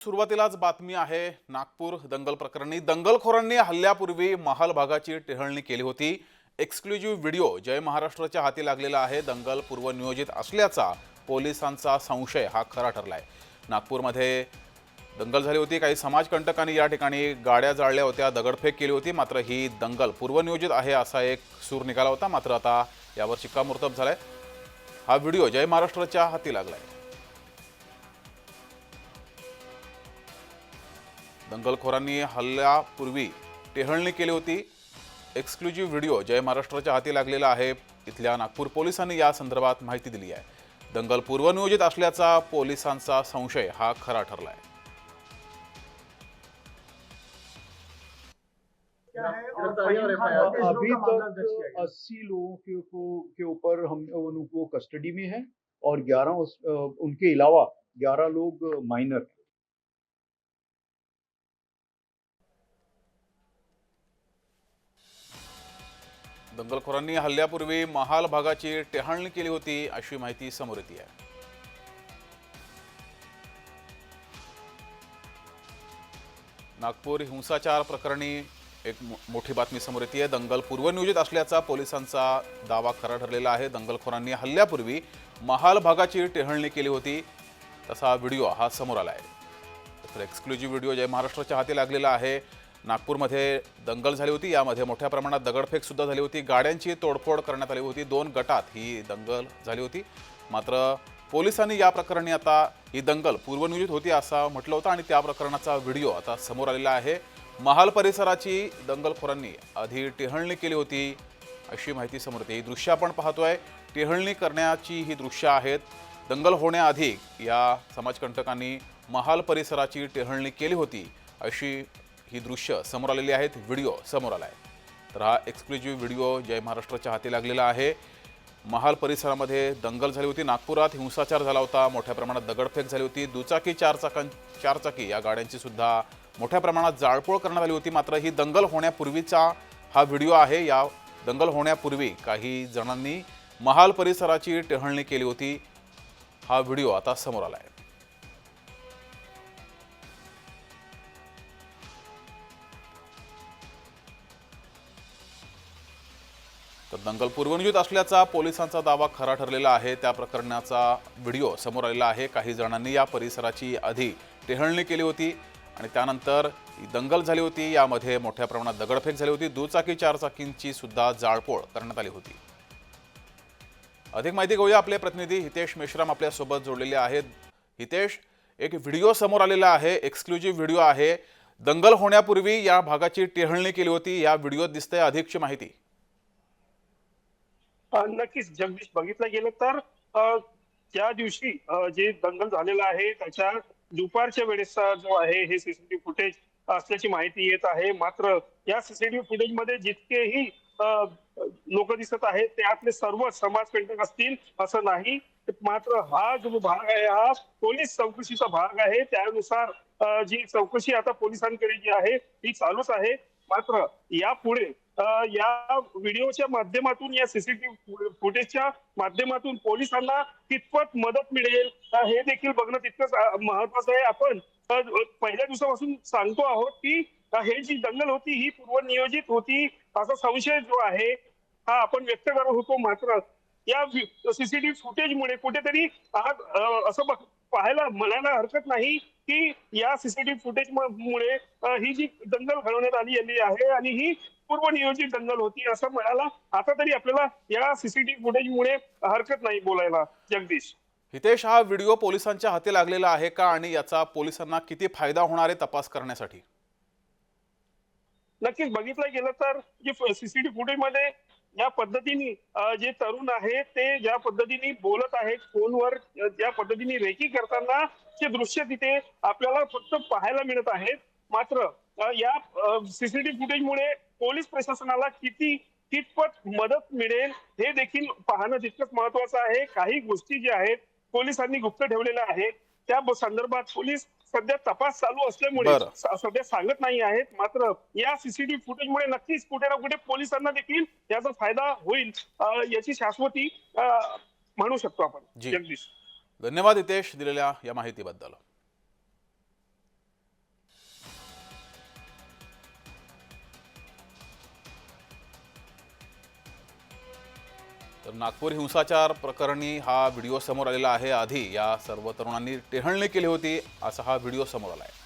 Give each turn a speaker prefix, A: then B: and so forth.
A: सुरुवातीलाच बातमी आहे नागपूर दंगल प्रकरणी। दंगलखोरांनी हल्ल्यापूर्वी महाल भागाची टेहळणी केली होती। एक्सक्लुझिव्ह व्हिडिओ जय महाराष्ट्राच्या हाती लागलेला आहे। दंगल पूर्वनियोजित असल्याचा पोलिसांचा संशय हा खरा ठरलाय। नागपूरमध्ये दंगल झाली होती। काही समाजकंटकांनी या ठिकाणी गाड्या जाळल्या होत्या, दगडफेक केली होती। मात्र ही दंगल पूर्वनियोजित आहे असा एक सूर निघाला होता। मात्र आता यावर शिक्कामोर्तब झालाय। हा व्हिडिओ जय महाराष्ट्राच्या हाती लागलाय। दंगलखोरांनी हल्ल्यापूर्वी टेहळणी केली होती। एक्सक्लुझिव्ह व्हिडिओ जय महाराष्ट्राच्या हाती लागलेला आहे। इथल्या नागपूर पोलिसांनी या संदर्भात माहिती दिली आहे। दंगल पूर्वनियोजित असल्याचा पोलिसांचा संशय हा खरा ठरलाय।
B: अभी तक 80 लोगों के ऊपर हम उनको कस्टडी में है और 11 उनके अलावा 11 लोग माइनर।
A: दंगलखोरांनी हल्ल्यापूर्वी महाल भागाची टेहळणी केली होती अशी माहिती समोर येते आहे। नागपूर हिंसाचार प्रकरणी एक मोठी बातमी समोर येते आहे। दंगल पूर्वनियोजित असल्याचा पोलिसांचा दावा खरा ठरलेला आहे। दंगलखोरांनी हल्ल्यापूर्वी महाल भागाची टेहळणी केली होती तसा व्हिडिओ हा समोर आला आहे। तर एक्सक्लुझिव्ह व्हिडिओ जय महाराष्ट्राच्या हाती लागलेला आहे। नागपूरमध्ये दंगल झाली होती। यामध्ये मोठ्या प्रमाणात दगडफेक सुद्धा झाली होती। गाड्यांची तोडफोड करण्यात आली होती। 2 गटात ही दंगल झाली होती। मात्र पोलिसांनी या प्रकरणी आता ही दंगल पूर्वनियोजित होती असं म्हटलं होतं आणि त्या प्रकरणाचा व्हिडिओ आता समोर आलेला आहे। महाल परिसराची दंगलखोरांनी आधी टेहळणी केली होती अशी माहिती समोर येते। ही दृश्य आपण पाहतोय। टेहळणी करण्याची ही दृश्य आहेत। दंगल होण्याआधी या समाजकंटकांनी महाल परिसराची टेहळणी केली होती अशी ही दृश्य समोर आलेली आहेत। व्हिडिओ समोर आलाय। तर हा एक्सक्लुझिव्ह व्हिडिओ जय महाराष्ट्राच्या हाती लागलेला आहे। महाल परिसरामध्ये दंगल झाली होती। नागपुरात हिंसाचार झाला होता। मोठ्या प्रमाणात दगडफेक झाली होती। दुचाकी चारचाकी या गाड्यांची सुद्धा मोठ्या प्रमाणात जाळपोळ करण्यात आली होती। मात्र ही दंगल होण्यापूर्वीचा हा व्हिडिओ आहे। या दंगल होण्यापूर्वी काही जणांनी महाल परिसराची टेहळणी केली होती। हा व्हिडिओ आता समोर आलाय। तर दंगल पूर्वनियोजित असल्याचा पोलिसांचा दावा खरा ठरलेला आहे। त्या प्रकरणाचा व्हिडिओ समोर आलेला आहे। काही जणांनी या परिसराची आधी टेहळणी केली होती आणि त्यानंतर दंगल झाली होती। यामध्ये मोठ्या प्रमाणात दगडफेक झाली होती। दुचाकी चारचाकींची सुद्धा जाळपोळ करण्यात आली होती। अधिक माहिती घेऊया। आपले प्रतिनिधी हितेश मेश्राम आपल्या सोबत जोडलेले आहेत। हितेश, एक व्हिडिओ समोर आलेला आहे। एक्सक्लुझिव्ह व्हिडिओ आहे। दंगल होण्यापूर्वी या भागाची टेहळणी केली होती। या व्हिडिओत दिसते अधिकची माहिती।
C: नक्कीच जगदीश, बघितलं गेलं तर त्या दिवशी जे दंगल झालेला आहे त्याच्या दुपारच्या वेळेचा जो आहे हे सीसीटीव्ही फुटेज असल्याची माहिती येत आहे। मात्र या सीसीटीव्ही फुटेज मध्ये जितकेही लोक दिसत आहेत त्यातले सर्व समाजकंटक असतील असं नाही। मात्र हा जो भाग आहे हा पोलीस चौकशीचा भाग आहे। त्यानुसार जी चौकशी आता पोलिसांकडे जी आहे ती चालूच आहे। मात्र यापुढे या व्हिडिओच्या माध्यमातून या सीसीटीव्ही फुटेजच्या माध्यमातून पोलिसांना कितपत मदत मिळेल हे देखील बघणं तितकंच महत्वाचं आहे। आपण पहिल्या दिवसापासून सांगतो आहोत की हे जी दंगल होती ही पूर्वनियोजित होती असा संशय जो आहे हा आपण व्यक्त करत होतो। मात्र या सीसीटीव्ही फुटेजमुळे कुठेतरी असं पाहायला म्हणायला हरकत नाही की या सीसीटीव्ही फुटेज मुळे ही जी दंगल घडवण्यात आली आहे आणि ही पूर्वनियोजित दंगल होती असं म्हणायला आता तरी आपल्याला या सीसीटीव्ही फुटेजमुळे हरकत नाही बोलायला। जगदीश,
A: हितेश, हा व्हिडिओ पोलिसांच्या हाती लागलेला आहे का आणि याचा पोलिसांना किती फायदा होणार आहे तपास करण्यासाठी?
C: नक्कीच बघितलं गेलं तर जे सीसीटीव्ही फुटेज मध्ये या पद्धतीने जे तरुण आहेत ते ज्या पद्धतीने बोलत आहेत फोनवर, ज्या पद्धतीने रेकी करताना चे दृश्य तिथे आपल्याला फक्त पाहायला मिळत आहेत। मात्र या सीसीटीव्ही फुटेजमुळे पोलीस प्रशासनाला कितपत मदत मिळेल हे देखील पाहणं तितकंच महत्वाचं आहे। काही गोष्टी ज्या आहेत पोलिसांनी गुप्त ठेवलेल्या आहेत त्या संदर्भात पोलीस सध्या तपास चालू असल्यामुळे
A: बरं,
C: सध्या सांगत नाही आहेत। मात्र या सीसीटीव्ही फुटेजमुळे नक्कीच कुठे ना कुठे पोलिसांना देखील याचा फायदा होईल याची शाश्वती म्हणू शकतो आपण।
A: जी,
C: जगदीश,
A: धन्यवाद हितेश दिलेल्या या माहितीबद्दल। तर नागपूर हिंसाचार प्रकरणी हा व्हिडिओ समोर आलेला आहे। आधी या सर्व तरुणांनी टेहळणी केली होती, असा हा व्हिडिओ समोर आला आहे।